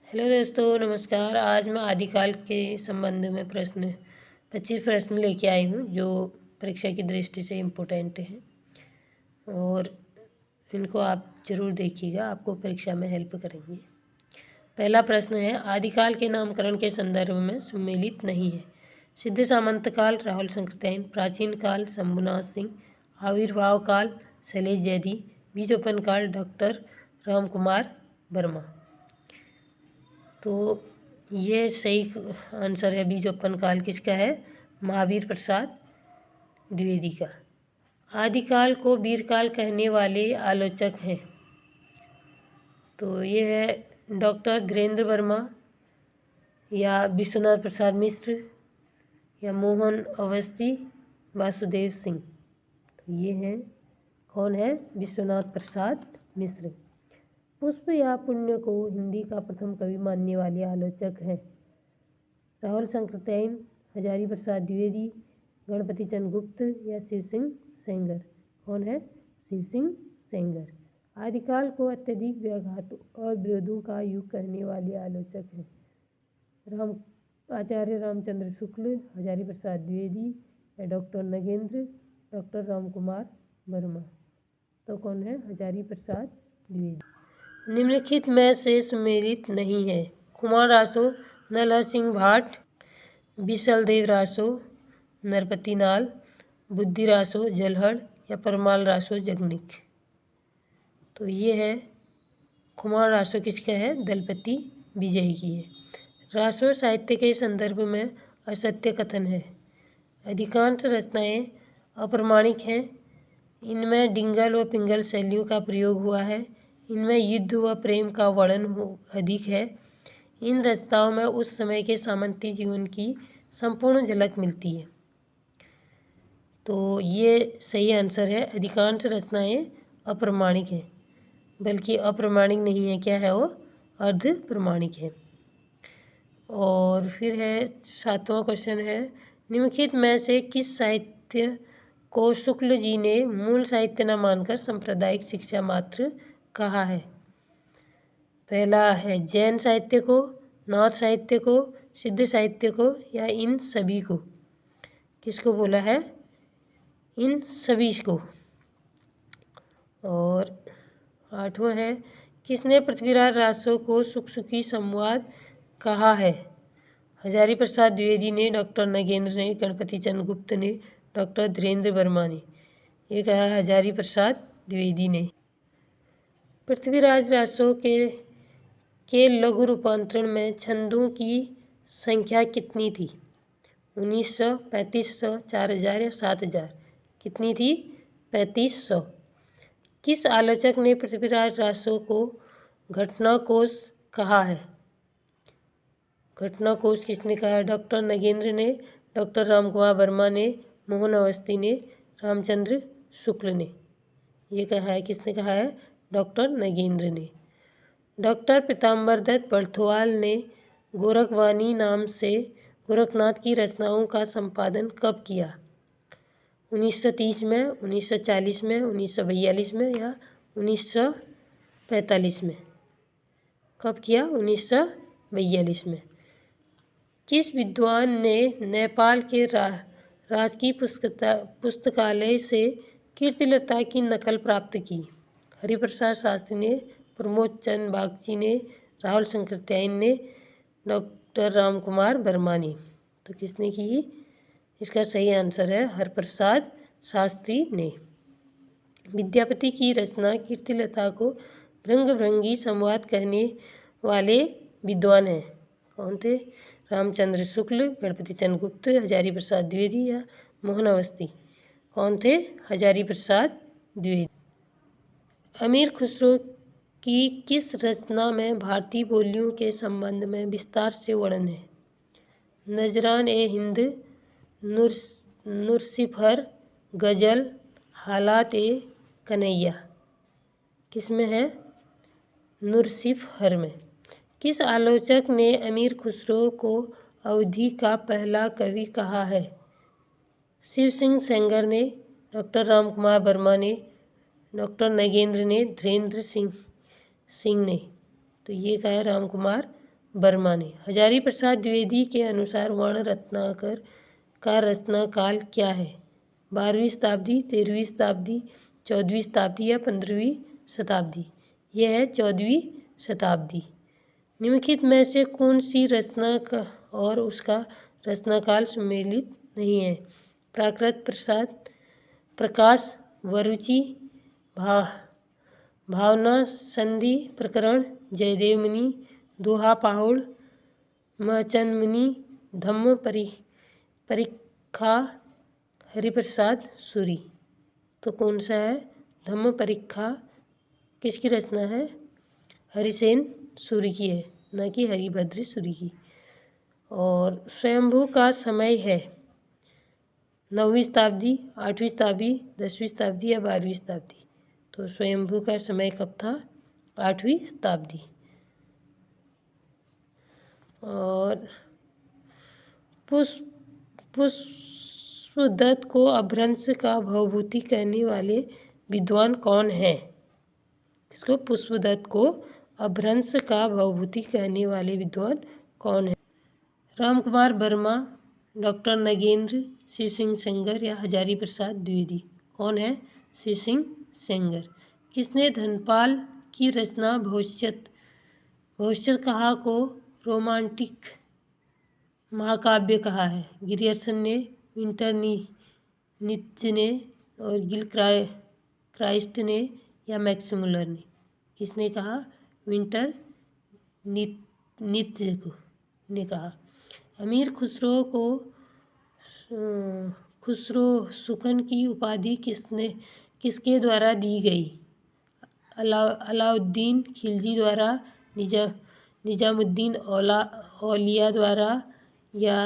Hello दोस्तों, नमस्कार। आज मैं आदिकाल के संबंध में 25 प्रश्न लेके आई हूँ जो परीक्षा की दृष्टि से इम्पोर्टेंट हैं और इनको आप ज़रूर देखिएगा, आपको परीक्षा में हेल्प करेंगे। पहला प्रश्न है, आदिकाल के नामकरण के संदर्भ में सुमेलित नहीं है। सिद्ध सामंत काल राहुल शंकरतैन, प्राचीन काल शंभुनाथ सिंह, आविर्भाव काल शैलेश जैदी, बीजोपन काल डॉक्टर रामकुमार वर्मा। तो ये सही आंसर है। बीजोपन काल किसका है? महावीर प्रसाद द्विवेदी का। आदिकाल को वीरकाल कहने वाले आलोचक हैं। तो ये है डॉक्टर धीरेन्द्र वर्मा या विश्वनाथ प्रसाद मिश्र या मोहन अवस्थी, वासुदेव सिंह। तो ये है, कौन है? विश्वनाथ प्रसाद मिश्र। पुष्प या पुण्य को हिंदी का प्रथम कवि मानने वाले आलोचक हैं राहुल शंकरतैन, हजारी प्रसाद द्विवेदी, गणपति चंद्र गुप्त या शिव सिंह सेंगर। कौन है? शिव सिंह सेंगर। आदिकाल को अत्यधिक व्याघातों और विरोधों का युग कहने वाले आलोचक हैं आचार्य रामचंद्र शुक्ल, हजारी प्रसाद द्विवेदी या डॉक्टर नगेंद्र, डॉक्टर रामकुमार वर्मा। तो कौन है? हजारी प्रसाद द्विवेदी। निम्नलिखित में से सुमेलित नहीं है। कुमार रासो, नरहर सिंह भाट, विशलदेव रासो, नरपति नाल, बुद्धि रासो जलहड़ या परमाल रासो जगनिक। तो ये है कुमार रासो किसका है? दलपति विजय की है। रासो साहित्य के संदर्भ में असत्य कथन है। अधिकांश रचनाएं अप्रमाणिक हैं। इनमें डिंगल व पिंगल शैलियों का प्रयोग हुआ है। इनमें युद्ध व प्रेम का वर्णन अधिक है। इन रचनाओं में उस समय के सामंती जीवन की संपूर्ण झलक मिलती है। तो ये सही आंसर है। अधिकांश रचनाएं अप्रमाणिक हैं, बल्कि अप्रमाणिक नहीं है, क्या है वो? अर्ध प्रमाणिक है। और फिर है 7वां क्वेश्चन है, निम्नलिखित में से किस साहित्य को शुक्ल जी ने मूल साहित्य न मानकर सांप्रदायिक शिक्षा मात्र कहा है? पहला है जैन साहित्य को, नाथ साहित्य को, सिद्ध साहित्य को या इन सभी को। किसको बोला है? इन सभी को। और 8वां है, किसने पृथ्वीराज रासो को सुख सुखी संवाद कहा है? हजारी प्रसाद द्विवेदी ने, डॉक्टर नगेंद्र ने, गणपति चंद्र गुप्त ने, डॉक्टर धीरेन्द्र वर्मा ने। ये कहा है हजारी प्रसाद द्विवेदी ने। पृथ्वीराज रासो के लघु रूपांतरण में छंदों की संख्या कितनी थी? 1900, 3500, 4000 या 7000? कितनी थी? 3500। किस आलोचक ने पृथ्वीराज रासो को घटनाकोश कहा है? घटनाकोश किसने कहा है? डॉक्टर नगेंद्र ने, डॉक्टर रामकुमार वर्मा ने, मोहन अवस्थी ने, रामचंद्र शुक्ल ने। ये कहा है, किसने कहा है? डॉक्टर नगेंद्र ने। डॉक्टर पीताम्बर दत्त बर्थवाल ने गोरखवाणी नाम से गोरखनाथ की रचनाओं का संपादन कब किया? 1930 में, 1940 में, 1942 में या 1945 में? कब किया? 1942 में। किस विद्वान ने नेपाल के राजकीय पुस्तकालय से कीर्तिलता की नकल प्राप्त की? हरिप्रसाद शास्त्री ने, प्रमोद चंद बागची ने, राहुल शंकरतैन ने, डॉक्टर रामकुमार वर्मा ने। तो किसने की? इसका सही आंसर है हरिप्रसाद शास्त्री ने। विद्यापति की रचना कीर्तिलता को भृंगी संवाद कहने वाले विद्वान हैं। कौन थे? रामचंद्र शुक्ल, गणपति चंद्र गुप्त, हजारी प्रसाद द्विवेदी या मोहन अवस्थी? कौन थे? हजारी प्रसाद द्विवेदी। अमीर खुसरो की किस रचना में भारतीय बोलियों के संबंध में विस्तार से वर्णन है? नजरान ए हिंद, नुरसिफर, गजल, हालात ए कन्हैया। किसमें है? नुरसिफर में। किस आलोचक ने अमीर खुसरो को अवधी का पहला कवि कहा है? शिव सिंह सेंगर ने, डॉक्टर रामकुमार वर्मा ने, डॉक्टर नगेंद्र ने, धीरेन्द्र सिंह ने। तो ये कहा है रामकुमार वर्मा ने। हजारी प्रसाद द्विवेदी के अनुसार वर्ण रत्नाकर का रचना काल क्या है? 12वीं शताब्दी, 13वीं शताब्दी, 14वीं शताब्दी या 15वीं शताब्दी? यह है 14वीं शताब्दी। निम्नलिखित में से कौन सी रचना का और उसका रचनाकाल सम्मिलित नहीं है? प्राकृत प्रकाश, वरुचि, भावना संधि प्रकरण, जयदेव मुनि, दोहा पहाड़, महचंद मुनि, धम्म परीक्षा, हरिप्रसाद सूरी। तो कौन सा है? धम्म परीक्षा किसकी रचना है? हरिसेन सूरी की है, न कि हरिभद्र सूरी की। और स्वयंभू का समय है 9वीं शताब्दी, 8वीं शताब्दी, 10वीं शताब्दी या 12वीं शताब्दी? तो स्वयंभू का समय कब था? 8वीं शताब्दी। और पुष्पदत्त को अपभ्रंश का भवभूति कहने वाले विद्वान कौन है? इसको पुष्पदत्त को अपभ्रंश का भवभूति कहने वाले विद्वान कौन है? रामकुमार वर्मा, डॉक्टर नगेंद्र, श्री सिंह सेंगर या हजारी प्रसाद द्विवेदी? कौन है? श्री सिंह सेंगर। किसने धनपाल की रचना भविष्य कहा को रोमांटिक महाकाव्य कहा है? ग्रियर्सन ने, विंटर नीत्शे ने और गिल क्राइस्ट ने या मैक्स मुलर ने? किसने कहा? विंटर नीत्शे ने कहा। अमीर खुसरो को खुसरो सुखन की उपाधि किसके द्वारा दी गई? अलाउद्दीन खिलजी द्वारा, निजामुद्दीन औलिया द्वारा या